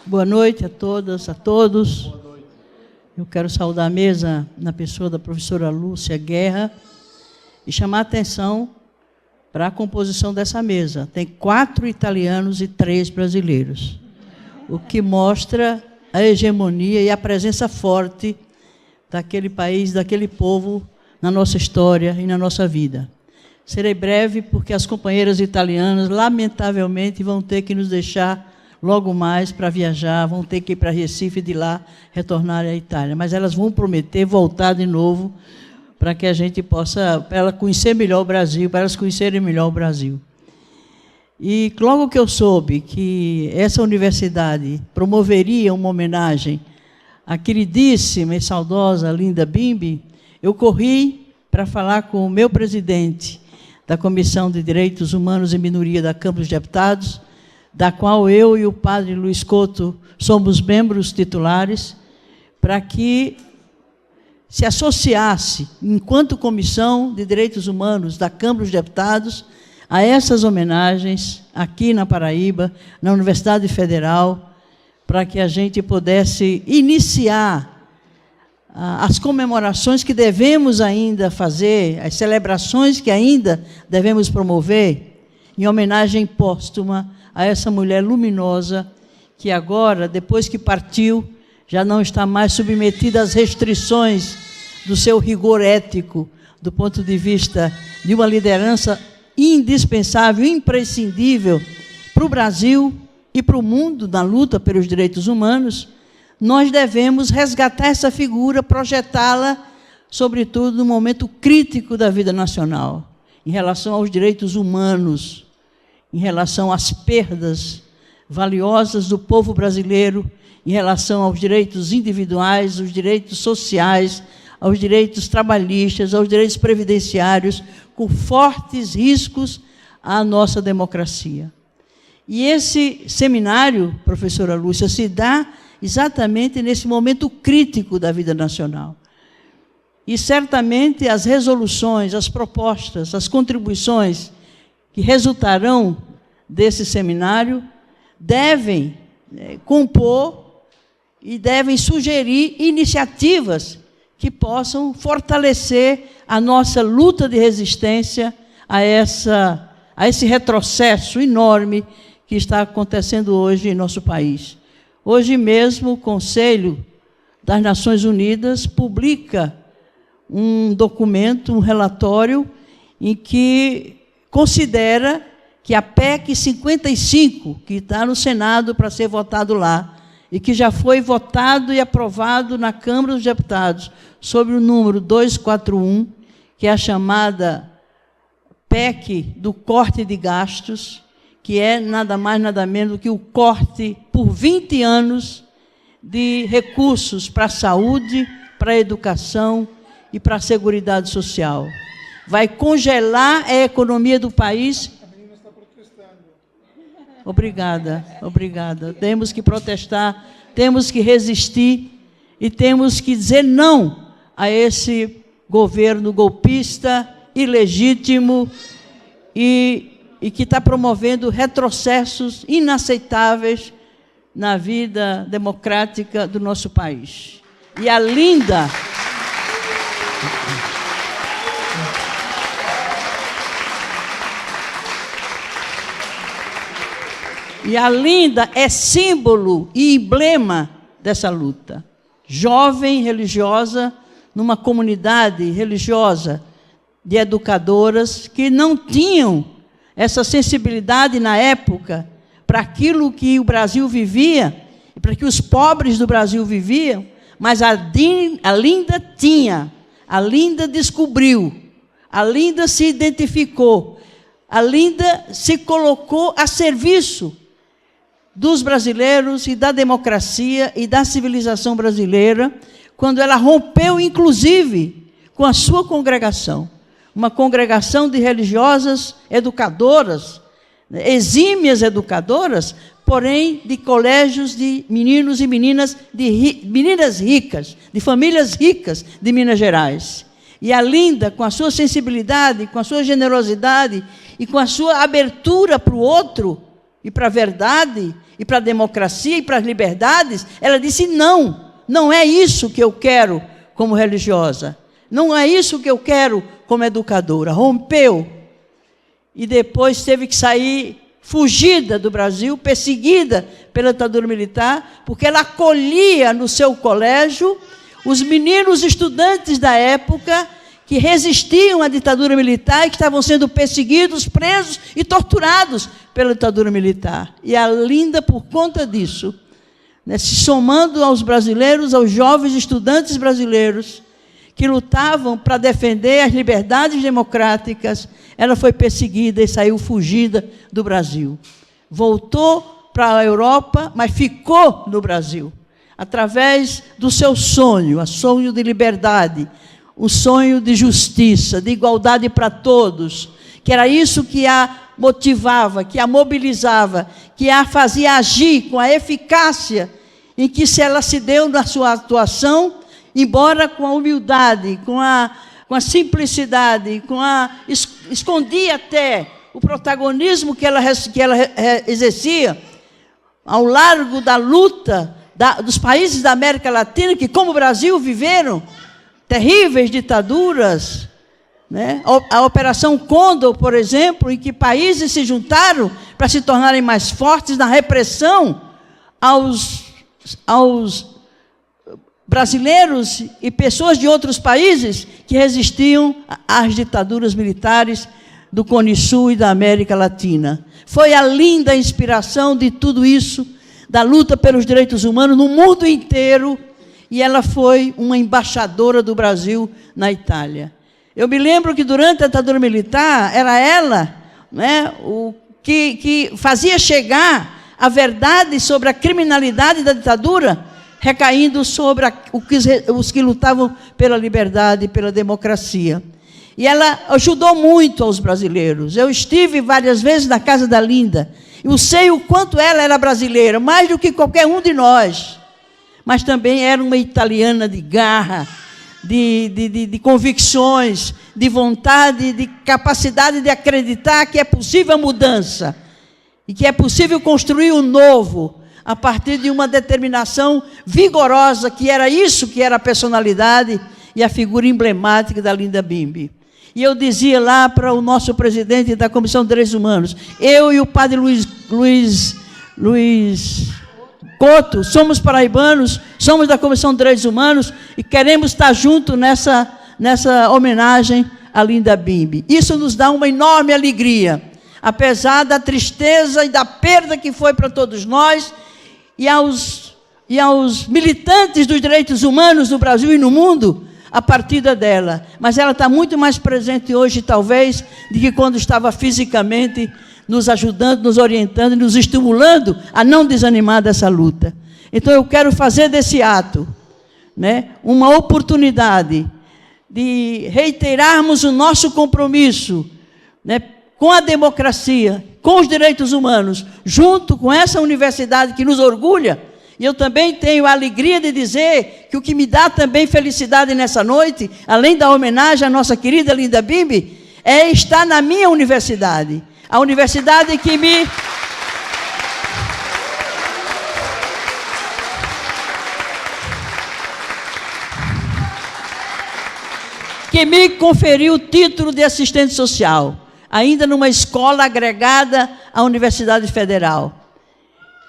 Boa noite a todas, a todos. Eu quero saudar a mesa na pessoa da professora Lúcia Guerra e chamar a atenção para a composição dessa mesa. Tem 4 italianos e 3 brasileiros, o que mostra a hegemonia e a presença forte daquele país, daquele povo na nossa história e na nossa vida. Serei breve, porque as companheiras italianas, lamentavelmente, vão ter que nos deixar logo mais para viajar, vão ter que ir para Recife e de lá retornar à Itália. Mas elas vão prometer voltar de novo para que a gente possa, para ela conhecer melhor o Brasil, para elas conhecerem melhor o Brasil. E logo que eu soube que essa universidade promoveria uma homenagem à queridíssima e saudosa Linda Bimbi, eu corri para falar com o meu presidente da Comissão de Direitos Humanos e Minoria da Câmara dos Deputados, da qual eu e o padre Luiz Couto somos membros titulares, para que se associasse, enquanto Comissão de Direitos Humanos da Câmara dos Deputados, a essas homenagens aqui na Paraíba, na Universidade Federal, para que a gente pudesse iniciar as comemorações que devemos ainda fazer, as celebrações que ainda devemos promover, em homenagem póstuma a essa mulher luminosa que agora, depois que partiu, já não está mais submetida às restrições do seu rigor ético, do ponto de vista de uma liderança indispensável, imprescindível para o Brasil e para o mundo na luta pelos direitos humanos. Nós devemos resgatar essa figura, projetá-la, sobretudo no momento crítico da vida nacional, em relação aos direitos humanos, em relação às perdas valiosas do povo brasileiro, em relação aos direitos individuais, aos direitos sociais, aos direitos trabalhistas, aos direitos previdenciários, com fortes riscos à nossa democracia. E esse seminário, professora Lúcia, se dá exatamente nesse momento crítico da vida nacional. E certamente as resoluções, as propostas, as contribuições que resultarão desse seminário devem compor e devem sugerir iniciativas que possam fortalecer a nossa luta de resistência a esse retrocesso enorme que está acontecendo hoje em nosso país. Hoje mesmo, o Conselho das Nações Unidas publica um documento, um relatório, em que considera que a PEC 55, que está no Senado para ser votado lá, e que já foi votado e aprovado na Câmara dos Deputados, sobre o número 241, que é a chamada PEC do corte de gastos, que é nada mais, nada menos do que o corte por 20 anos de recursos para a saúde, para a educação e para a seguridade social. Vai congelar a economia do país. A menina está protestando. Obrigada, obrigada. Temos que protestar, temos que resistir e temos que dizer não a esse governo golpista, ilegítimo e que está promovendo retrocessos inaceitáveis na vida democrática do nosso país. E a Linda... E a Linda é símbolo e emblema dessa luta. Jovem religiosa, numa comunidade religiosa de educadoras que não tinham essa sensibilidade na época para aquilo que o Brasil vivia, e para que os pobres do Brasil viviam, mas a Linda tinha, a Linda descobriu, a Linda se identificou, a Linda se colocou a serviço dos brasileiros e da democracia e da civilização brasileira, quando ela rompeu, inclusive, com a sua congregação, uma congregação de religiosas educadoras, exímias educadoras, porém de colégios de meninos e meninas, meninas ricas, de famílias ricas de Minas Gerais. E a Linda, com a sua sensibilidade, com a sua generosidade e com a sua abertura para o outro, e para a verdade, e para a democracia, e para as liberdades, ela disse não, não é isso que eu quero como religiosa, não é isso que eu quero como educadora. Rompeu, e depois teve que sair fugida do Brasil, perseguida pela ditadura militar, porque ela acolhia no seu colégio os meninos estudantes da época que resistiam à ditadura militar e que estavam sendo perseguidos, presos e torturados pela ditadura militar. E a Linda, por conta disso, né, se somando aos brasileiros, aos jovens estudantes brasileiros que lutavam para defender as liberdades democráticas, ela foi perseguida e saiu fugida do Brasil. Voltou para a Europa, mas ficou no Brasil, através do seu sonho, o sonho de liberdade, o sonho de justiça, de igualdade para todos, que era isso que a motivava, que a mobilizava, que a fazia agir com a eficácia em que ela se deu na sua atuação, embora com a humildade, com a simplicidade, escondia até o protagonismo que ela exercia ao largo da luta dos países da América Latina, que, como o Brasil, viveram terríveis ditaduras, né? A Operação Condor, por exemplo, em que países se juntaram para se tornarem mais fortes na repressão aos brasileiros e pessoas de outros países que resistiam às ditaduras militares do Cone Sul e da América Latina. Foi a linda inspiração de tudo isso, da luta pelos direitos humanos no mundo inteiro, e ela foi uma embaixadora do Brasil na Itália. Eu me lembro que durante a ditadura militar, era ela, né, que fazia chegar a verdade sobre a criminalidade da ditadura, recaindo sobre os que lutavam pela liberdade e pela democracia. E ela ajudou muito aos brasileiros. Eu estive várias vezes na casa da Linda, e eu sei o quanto ela era brasileira, mais do que qualquer um de nós. Mas também era uma italiana de garra, de convicções, de vontade, de capacidade de acreditar que é possível a mudança e que é possível construir o novo a partir de uma determinação vigorosa, que era isso que era a personalidade e a figura emblemática da Linda Bimbi. E eu dizia lá para o nosso presidente da Comissão de Direitos Humanos, eu e o padre Luiz Couto, somos paraibanos, somos da Comissão de Direitos Humanos e queremos estar juntos nessa homenagem à Linda Bimbi. Isso nos dá uma enorme alegria, apesar da tristeza e da perda que foi para todos nós e aos militantes dos direitos humanos no Brasil e no mundo, a partida dela. Mas ela está muito mais presente hoje, talvez, do que quando estava fisicamente nos ajudando, nos orientando e nos estimulando a não desanimar dessa luta. Então, eu quero fazer desse ato, né, uma oportunidade de reiterarmos o nosso compromisso, né, com a democracia, com os direitos humanos, junto com essa universidade que nos orgulha. E eu também tenho a alegria de dizer que o que me dá também felicidade nessa noite, além da homenagem à nossa querida Linda Bimbi, é estar na minha universidade. A universidade que me conferiu o título de assistente social, ainda numa escola agregada à Universidade Federal.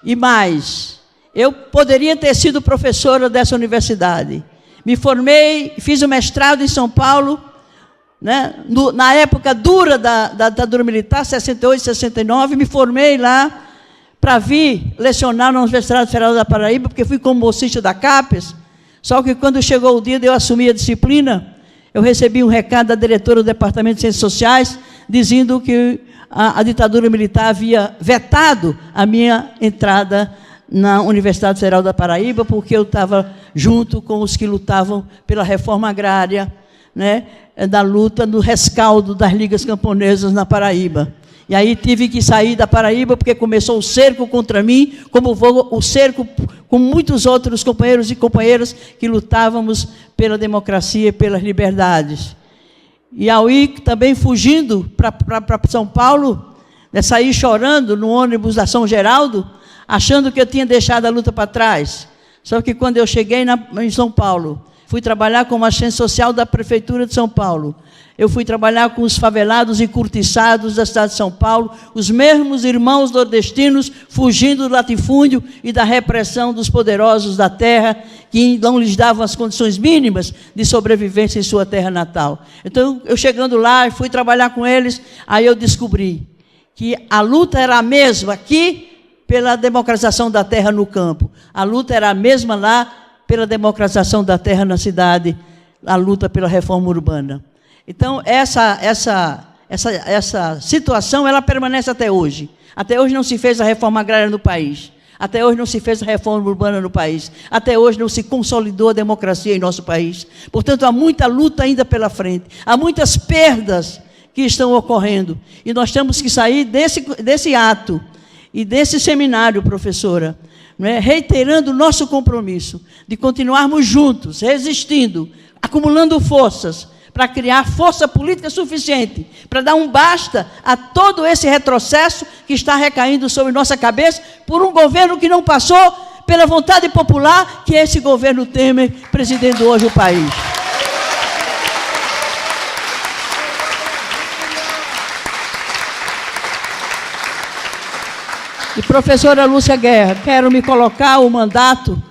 E mais, eu poderia ter sido professora dessa universidade. Me formei, fiz o mestrado em São Paulo, né, na época dura da ditadura militar, 68, 69, me formei lá para vir lecionar na Universidade Federal da Paraíba, porque fui como bolsista da CAPES, só que quando chegou o dia de eu assumir a disciplina, eu recebi um recado da diretora do Departamento de Ciências Sociais, dizendo que a ditadura militar havia vetado a minha entrada na Universidade Federal da Paraíba, porque eu estava junto com os que lutavam pela reforma agrária, né, da luta no rescaldo das ligas camponesas na Paraíba. E aí tive que sair da Paraíba, porque começou o cerco contra mim, como o cerco com muitos outros companheiros e companheiras que lutávamos pela democracia e pelas liberdades. E aí, também fugindo para São Paulo, de sair chorando no ônibus da São Geraldo, achando que eu tinha deixado a luta para trás. Só que quando eu cheguei em São Paulo, fui trabalhar como assistente social da Prefeitura de São Paulo. Eu fui trabalhar com os favelados e cortiçados da cidade de São Paulo, os mesmos irmãos nordestinos fugindo do latifúndio e da repressão dos poderosos da terra, que não lhes davam as condições mínimas de sobrevivência em sua terra natal. Então, eu chegando lá, fui trabalhar com eles, aí eu descobri que a luta era a mesma aqui pela democratização da terra no campo. A luta era a mesma lá pela democratização da terra na cidade, a luta pela reforma urbana. Então, essa situação, ela permanece até hoje. Até hoje não se fez a reforma agrária no país. Até hoje não se fez a reforma urbana no país. Até hoje não se consolidou a democracia em nosso país. Portanto, há muita luta ainda pela frente. Há muitas perdas que estão ocorrendo. E nós temos que sair desse ato e desse seminário, professora, não é? Reiterando o nosso compromisso de continuarmos juntos, resistindo, acumulando forças, para criar força política suficiente, para dar um basta a todo esse retrocesso que está recaindo sobre nossa cabeça por um governo que não passou pela vontade popular, que é esse governo Temer, presidindo hoje o país. E, professora Lúcia Guerra, quero me colocar o mandato,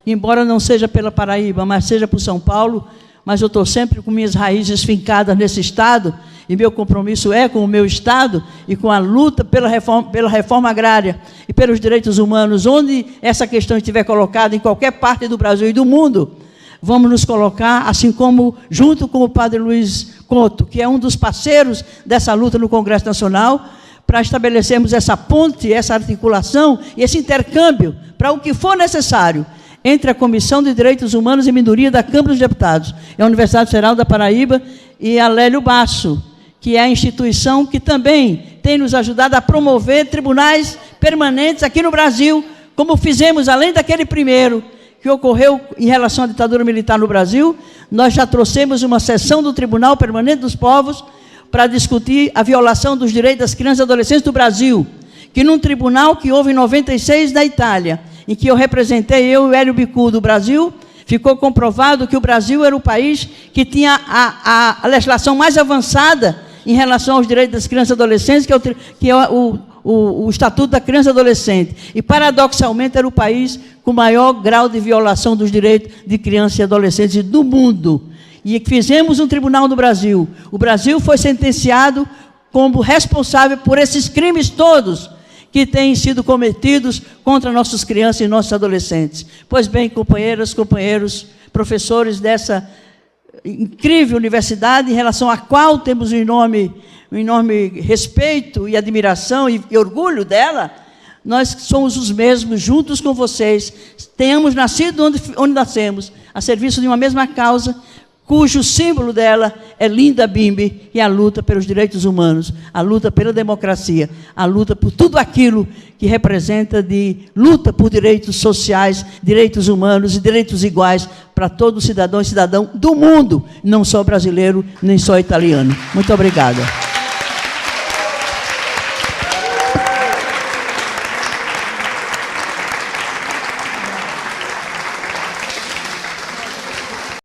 embora não seja pela Paraíba, mas seja por São Paulo, mas eu estou sempre com minhas raízes fincadas nesse Estado, e meu compromisso é com o meu Estado e com a luta pela reforma agrária e pelos direitos humanos, onde essa questão estiver colocada em qualquer parte do Brasil e do mundo, vamos nos colocar, assim como junto com o padre Luiz Couto, que é um dos parceiros dessa luta no Congresso Nacional, para estabelecermos essa ponte, essa articulação e esse intercâmbio para o que for necessário entre a Comissão de Direitos Humanos e Minoria da Câmara dos Deputados, a Universidade Federal da Paraíba e a Lélio Basso, que é a instituição que também tem nos ajudado a promover tribunais permanentes aqui no Brasil, como fizemos, além daquele primeiro que ocorreu em relação à ditadura militar no Brasil, nós já trouxemos uma sessão do Tribunal Permanente dos Povos para discutir a violação dos direitos das crianças e adolescentes do Brasil, que num tribunal que houve em 96 na Itália, em que eu representei, eu e o Hélio Bicu do Brasil, ficou comprovado que o Brasil era o país que tinha a legislação mais avançada em relação aos direitos das crianças e adolescentes, que é o Estatuto da Criança e Adolescente. E, paradoxalmente, era o país com maior grau de violação dos direitos de crianças e adolescentes do mundo. E fizemos um tribunal no Brasil. O Brasil foi sentenciado como responsável por esses crimes todos que têm sido cometidos contra nossas crianças e nossos adolescentes. Pois bem, companheiras, companheiros, professores dessa incrível universidade, em relação à qual temos um enorme respeito e admiração e orgulho dela, nós somos os mesmos, juntos com vocês, tenhamos nascido onde nascemos, a serviço de uma mesma causa, cujo símbolo dela é Linda Bimbi, e a luta pelos direitos humanos, a luta pela democracia, a luta por tudo aquilo que representa de luta por direitos sociais, direitos humanos e direitos iguais para todo cidadão e cidadão do mundo, não só brasileiro, nem só italiano. Muito obrigada.